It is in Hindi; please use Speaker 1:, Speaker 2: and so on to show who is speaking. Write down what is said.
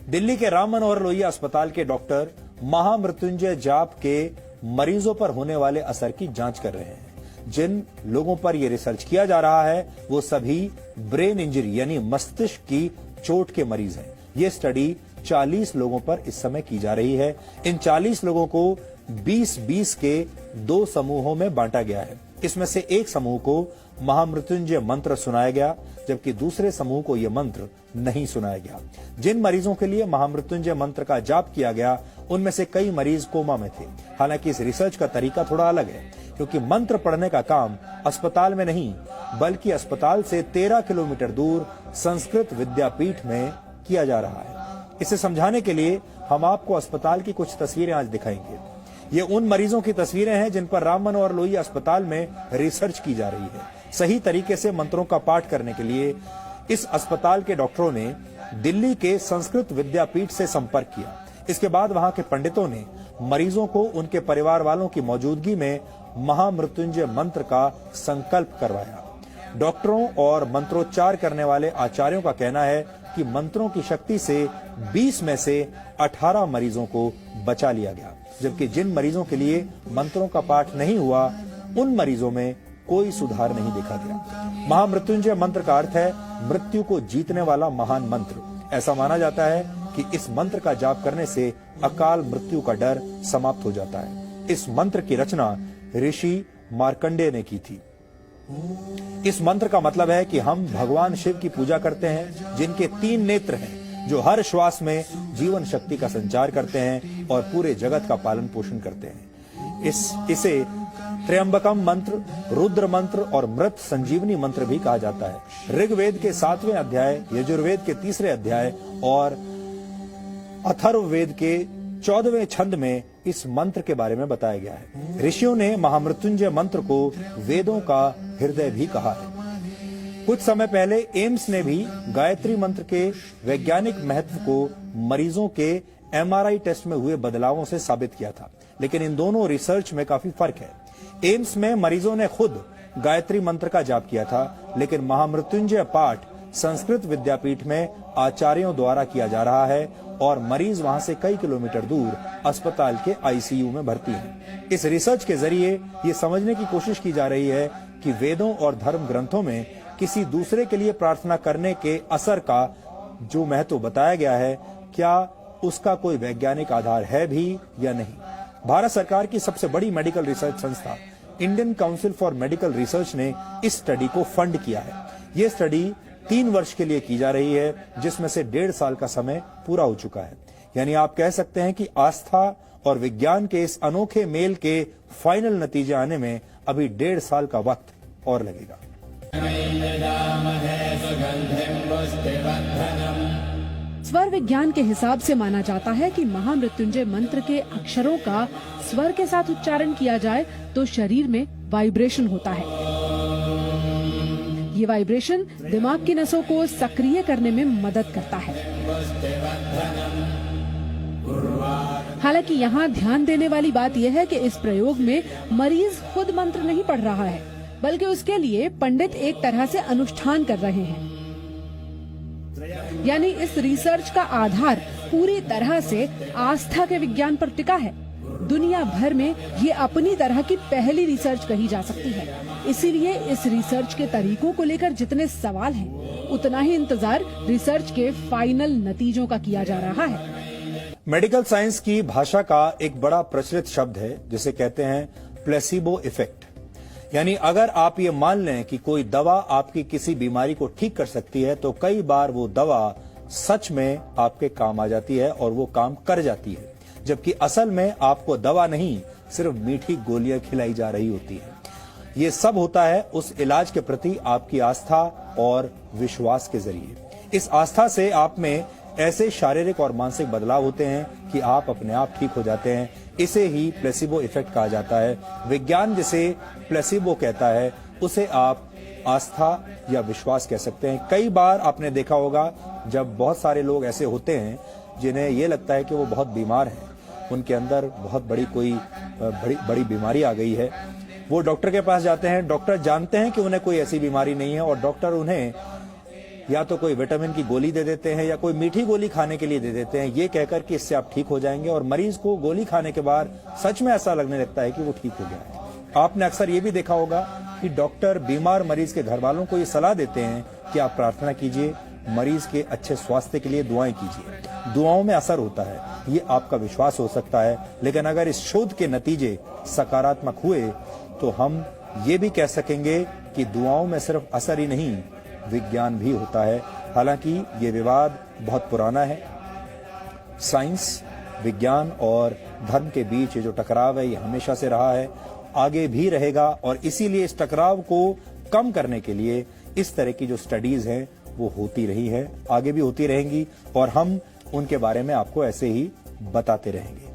Speaker 1: दिल्ली के राम मनोहर लोहिया अस्पताल के डॉक्टर महामृत्युंजय जाप के मरीजों पर होने वाले असर की जांच कर रहे हैं। जिन लोगों पर यह रिसर्च किया जा रहा है वो सभी ब्रेन इंजरी यानी मस्तिष्क की चोट के मरीज हैं। ये स्टडी 40 लोगों पर इस समय की जा रही है। इन 40 लोगों को 20-20 के 2 समूहों में बांटा गया है। इसमें से एक समूह को महामृत्युंजय मंत्र सुनाया गया, जबकि दूसरे समूह को यह मंत्र नहीं सुनाया गया। जिन मरीजों के लिए महामृत्युंजय मंत्र का जाप किया गया उनमें से कई मरीज कोमा में थे। हालांकि इस रिसर्च का तरीका थोड़ा अलग है, क्योंकि मंत्र पढ़ने का काम अस्पताल में नहीं बल्कि अस्पताल से 13 किलोमीटर दूर संस्कृत विद्यापीठ में किया जा रहा है। इसे समझाने के लिए हम आपको अस्पताल की कुछ तस्वीरें आज दिखाएंगे। ये उन मरीजों की तस्वीरें हैं जिन पर राम मनोहर लोहिया अस्पताल में रिसर्च की जा रही है। सही तरीके से मंत्रों का पाठ करने के लिए इस अस्पताल के डॉक्टरों ने दिल्ली के संस्कृत विद्यापीठ से संपर्क किया। इसके बाद वहां के पंडितों ने मरीजों को उनके परिवार वालों की मौजूदगी में महामृत्युंजय मंत्र का संकल्प करवाया। डॉक्टरों और मंत्रोच्चार करने वाले आचार्यों का कहना है कि मंत्रों की शक्ति से 20 में से 18 मरीजों को बचा लिया गया, जबकि जिन मरीजों के लिए मंत्रों का पाठ नहीं हुआ उन मरीजों में कोई सुधार नहीं देखा गया। महामृत्युंजय मंत्र का अर्थ है मृत्यु को जीतने वाला महान मंत्र। ऐसा माना जाता है कि इस मंत्र का जाप करने से अकाल मृत्यु का डर समाप्त हो जाता है। इस मंत्र की रचना ऋषि मार्कंडेय ने की थी। इस मंत्र का मतलब है कि हम भगवान शिव की पूजा करते हैं, जिनके 3 नेत्र हैं, जो हर श्वास में जीवन शक्ति का संचार करते हैं और पूरे जगत का पालन पोषण करते हैं। इसे त्र्यंबकम मंत्र, रुद्र मंत्र और मृत संजीवनी मंत्र भी कहा जाता है। ऋग्वेद के 7वें अध्याय, यजुर्वेद के 3रे अध्याय और अथर्ववेद के 14वें छंद में इस मंत्र के बारे में बताया गया है। ऋषियों ने महामृत्युंजय मंत्र को वेदों का हृदय भी कहा है। कुछ समय पहले एम्स ने भी गायत्री मंत्र के वैज्ञानिक महत्व को मरीजों के MRI टेस्ट में हुए बदलावों से साबित किया था, लेकिन इन दोनों रिसर्च में काफी फर्क है। एम्स में मरीजों ने खुद गायत्री मंत्र का जाप किया था, लेकिन महामृत्युंजय पाठ संस्कृत विद्यापीठ में आचार्यों द्वारा किया जा रहा है और मरीज वहां से कई किलोमीटर दूर अस्पताल के ICU में भर्ती हैं। इस रिसर्च के जरिए ये समझने की कोशिश की जा रही है कि वेदों और धर्म ग्रंथों में किसी दूसरे के लिए प्रार्थना करने के असर का जो महत्व बताया गया है, क्या उसका कोई वैज्ञानिक आधार है भी या नहीं। भारत सरकार की सबसे बड़ी मेडिकल रिसर्च संस्था Indian council for medical research ने इस स्टडी को फंड किया है। ये स्टडी 3 वर्ष के लिए की जा रही है, जिसमें से 1.5 साल का समय पूरा हो चुका है। यानी आप कह सकते हैं कि आस्था और विज्ञान के इस अनोखे मेल के फाइनल नतीजे आने में अभी 1.5 साल का वक्त और लगेगा।
Speaker 2: स्वर विज्ञान के हिसाब से माना जाता है कि महामृत्युंजय मंत्र के अक्षरों का स्वर के साथ उच्चारण किया जाए तो शरीर में वाइब्रेशन होता है। ये वाइब्रेशन दिमाग की नसों को सक्रिय करने में मदद करता है। हालांकि यहाँ ध्यान देने वाली बात यह है कि इस प्रयोग में मरीज खुद मंत्र नहीं पढ़ रहा है, बल्कि उसके लिए पंडित एक तरह से अनुष्ठान कर रहे हैं। यानी इस रिसर्च का आधार पूरी तरह से आस्था के विज्ञान पर टिका है। दुनिया भर में ये अपनी तरह की पहली रिसर्च कही जा सकती है। इसीलिए इस रिसर्च के तरीकों को लेकर जितने सवाल हैं, उतना ही इंतजार रिसर्च के फाइनल नतीजों का किया जा रहा है।
Speaker 1: मेडिकल साइंस की भाषा का एक बड़ा प्रचलित शब्द है जिसे कहते हैं प्लेसिबो इफेक्ट। यानी अगर आप ये मान लें कि कोई दवा आपकी किसी बीमारी को ठीक कर सकती है, तो कई बार वो दवा सच में आपके काम आ जाती है और वो काम कर जाती है, जबकि असल में आपको दवा नहीं सिर्फ मीठी गोलियां खिलाई जा रही होती है। ये सब होता है उस इलाज के प्रति आपकी आस्था और विश्वास के जरिए। इस आस्था से आप में ऐसे शारीरिक और मानसिक बदलाव होते हैं कि आप अपने आप ठीक हो जाते हैं। इसे ही प्लेसिबो इफेक्ट कहा जाता है। विज्ञान जिसे प्लेसिबो कहता है, उसे आप आस्था या विश्वास कह सकते हैं। कई बार आपने देखा होगा जब बहुत सारे लोग ऐसे होते हैं जिन्हें ये लगता है कि वो बहुत बीमार हैं, उनके अंदर बहुत बड़ी कोई बड़ी बीमारी आ गई है, वो डॉक्टर के पास जाते हैं। डॉक्टर जानते हैं कि उन्हें कोई ऐसी बीमारी नहीं है और डॉक्टर उन्हें या तो कोई विटामिन की गोली दे देते हैं या कोई मीठी गोली खाने के लिए दे देते हैं, ये कहकर कि इससे आप ठीक हो जाएंगे, और मरीज को गोली खाने के बाद सच में ऐसा लगने लगता है कि वो ठीक हो गया है। आपने अक्सर ये भी देखा होगा कि डॉक्टर बीमार मरीज के घर वालों को ये सलाह देते हैं कि आप प्रार्थना कीजिए, मरीज के अच्छे स्वास्थ्य के लिए दुआएं कीजिए। दुआओं में असर होता है, ये आपका विश्वास हो सकता है, लेकिन अगर इस शोध के नतीजे सकारात्मक हुए तो हम ये भी कह सकेंगे कि दुआओं में सिर्फ असर ही नहीं, विज्ञान भी होता है। हालांकि ये विवाद बहुत पुराना है। साइंस, विज्ञान और धर्म के बीच ये जो टकराव है ये हमेशा से रहा है, आगे भी रहेगा, और इसीलिए इस टकराव को कम करने के लिए इस तरह की जो स्टडीज हैं वो होती रही है, आगे भी होती रहेंगी, और हम उनके बारे में आपको ऐसे ही बताते रहेंगे।